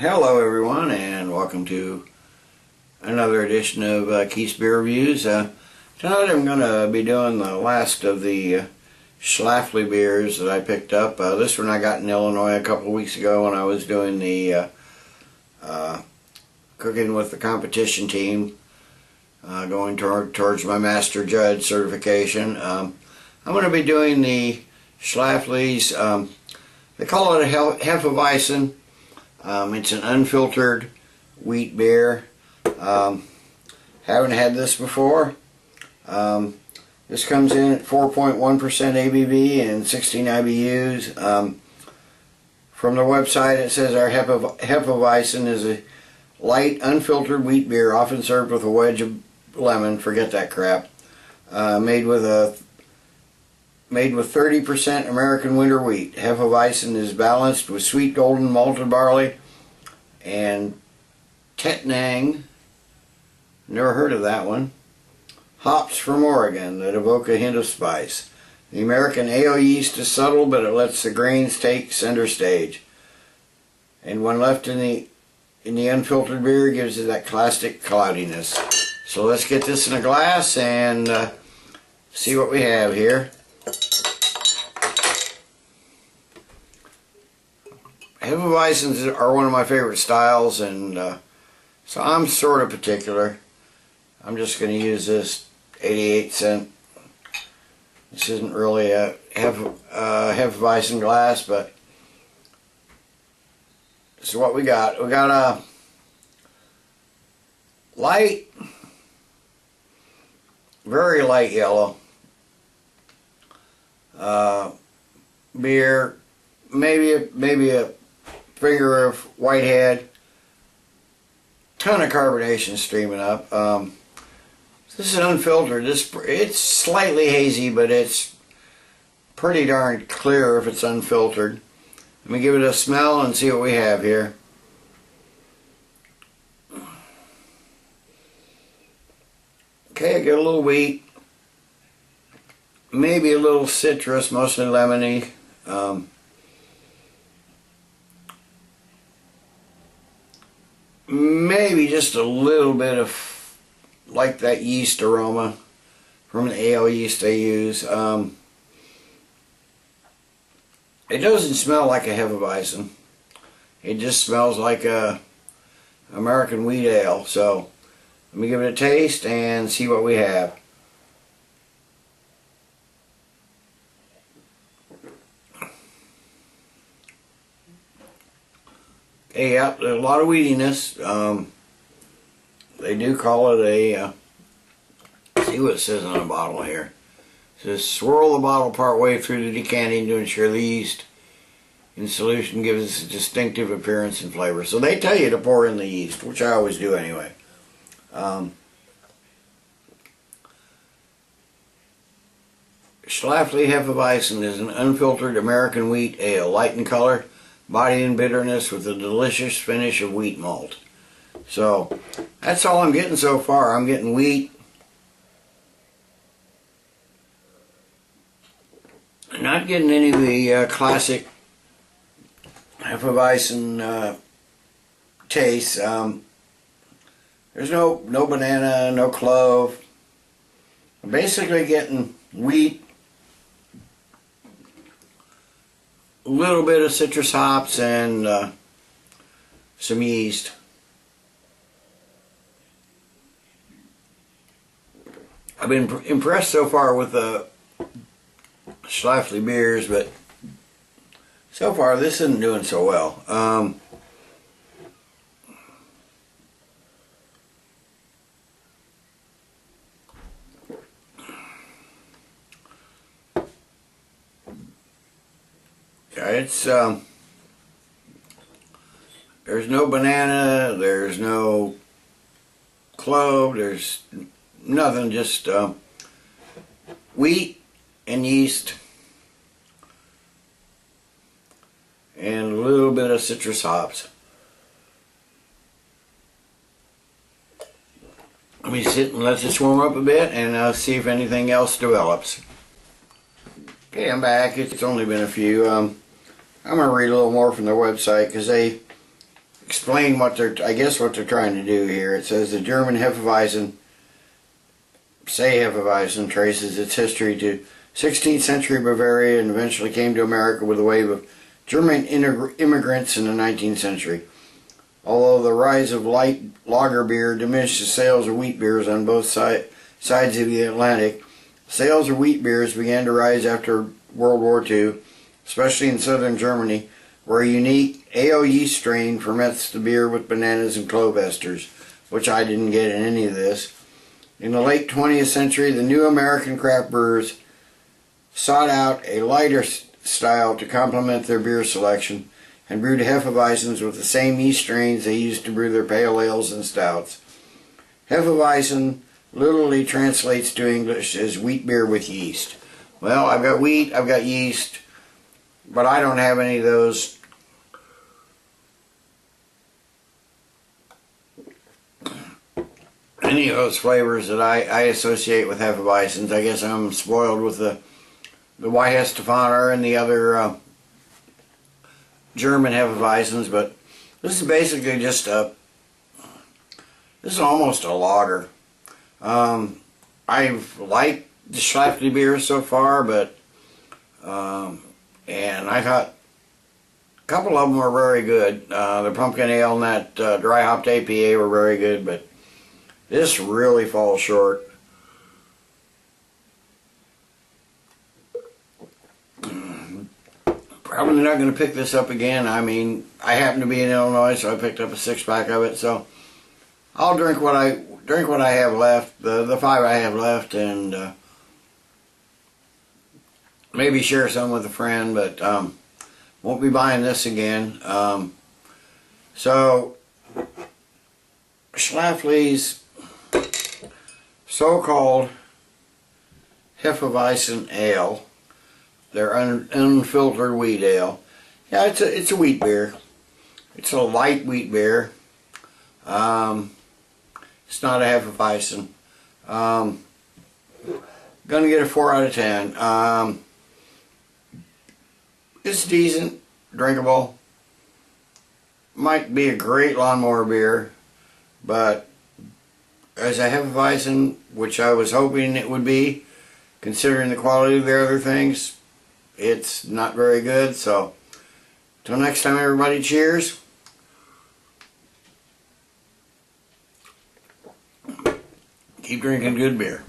Hello everyone, and welcome to another edition of Keith's Beer Reviews. Tonight I'm going to be doing the last of the Schlafly beers that I picked up. This one I got in Illinois a couple of weeks ago when I was doing the cooking with the competition team, going towards my Master Judge certification. I'm going to be doing the Schlafly's, they call it a Hefeweizen. It's an unfiltered wheat beer. Haven't had this before. This comes in at 4.1% ABV and 16 IBUs. From the website it says our Hefeweizens is a light unfiltered wheat beer often served with a wedge of lemon, forget that crap, made with 30% American winter wheat. Hefeweizen is balanced with sweet golden malted barley and Tettnang, never heard of that one, hops from Oregon that evoke a hint of spice. The American ale yeast is subtle, but it lets the grains take center stage. And when left in the unfiltered beer, it gives it that classic cloudiness. So let's get this in a glass and see what we have here. Hefeweizens are one of my favorite styles, and so I'm sort of particular. I'm just going to use this 88-cent. This isn't really a Hefeweizen glass, but this is what we got. We got a light, very light yellow beer, maybe a finger of Whitehead, ton of carbonation streaming up. This is unfiltered. It's slightly hazy, but it's pretty darn clear if it's unfiltered. Let me give it a smell and see what we have here. Okay, I get a little wheat, maybe a little citrus, mostly lemony. Maybe just a little bit of, like, that yeast aroma from the ale yeast they use. It doesn't smell like a Hefeweizen. It just smells like a American wheat ale. So let me give it a taste and see what we have. Okay, yeah, there's a lot of wheatiness. They do call it a, see what it says on the bottle here. It says swirl the bottle part way through the decanting to ensure the yeast in solution gives a distinctive appearance and flavor. So they tell you to pour in the yeast, which I always do anyway. Schlafly Hefeweizen is an unfiltered American wheat ale, light in color, body and bitterness with a delicious finish of wheat malt. So that's all I'm getting so far. I'm getting wheat. I'm not getting any of the classic Hefeweizen taste. There's no banana, no clove. I'm basically getting wheat, a little bit of citrus hops, and some yeast. I've been impressed so far with the Schlafly beers, but so far this isn't doing so well. It's there's no banana, there's no clove, there's nothing, just wheat and yeast and a little bit of citrus hops. Let me sit and let this warm up a bit and see if anything else develops. Okay, I'm back. It's only been a few. I'm going to read a little more from their website because they explain what I guess what they're trying to do here. It says the German Hefeweizen, Hefeweizen, traces its history to 16th century Bavaria and eventually came to America with a wave of German immigrants in the 19th century. Although the rise of light lager beer diminished the sales of wheat beers on both sides of the Atlantic, sales of wheat beers began to rise after World War II, especially in southern Germany, where a unique ale yeast strain ferments the beer with bananas and clove esters, which I didn't get in any of this. In the late 20th century, the new American craft brewers sought out a lighter style to complement their beer selection and brewed Hefeweizens with the same yeast strains they used to brew their pale ales and stouts. Hefeweizen literally translates to English as wheat beer with yeast. Well, I've got wheat, I've got yeast, but I don't have any of those flavors that I associate with Hefeweizens. I guess I'm spoiled with the WWII and the other German Hefeweizens, but this is basically just this is almost a lager. I've liked the Schlafly beers so far, but and I thought a couple of them were very good. The pumpkin ale and that dry hopped APA were very good, but this really falls short. Probably not going to pick this up again. I mean, I happen to be in Illinois, so I picked up a 6-pack of it. So I'll drink what I have left, the 5 I have left, and maybe share some with a friend. But won't be buying this again. So Schlafly's so-called Hefeweizen ale. They're unfiltered wheat ale. Yeah, it's a wheat beer. It's a light wheat beer. It's not a Hefeweizen. Gonna get a 4 out of 10. It's decent, drinkable. Might be a great lawnmower beer, but as a Hefeweizen, which I was hoping it would be, considering the quality of the other things, it's not very good. So till next time, everybody, cheers. Keep drinking good beer.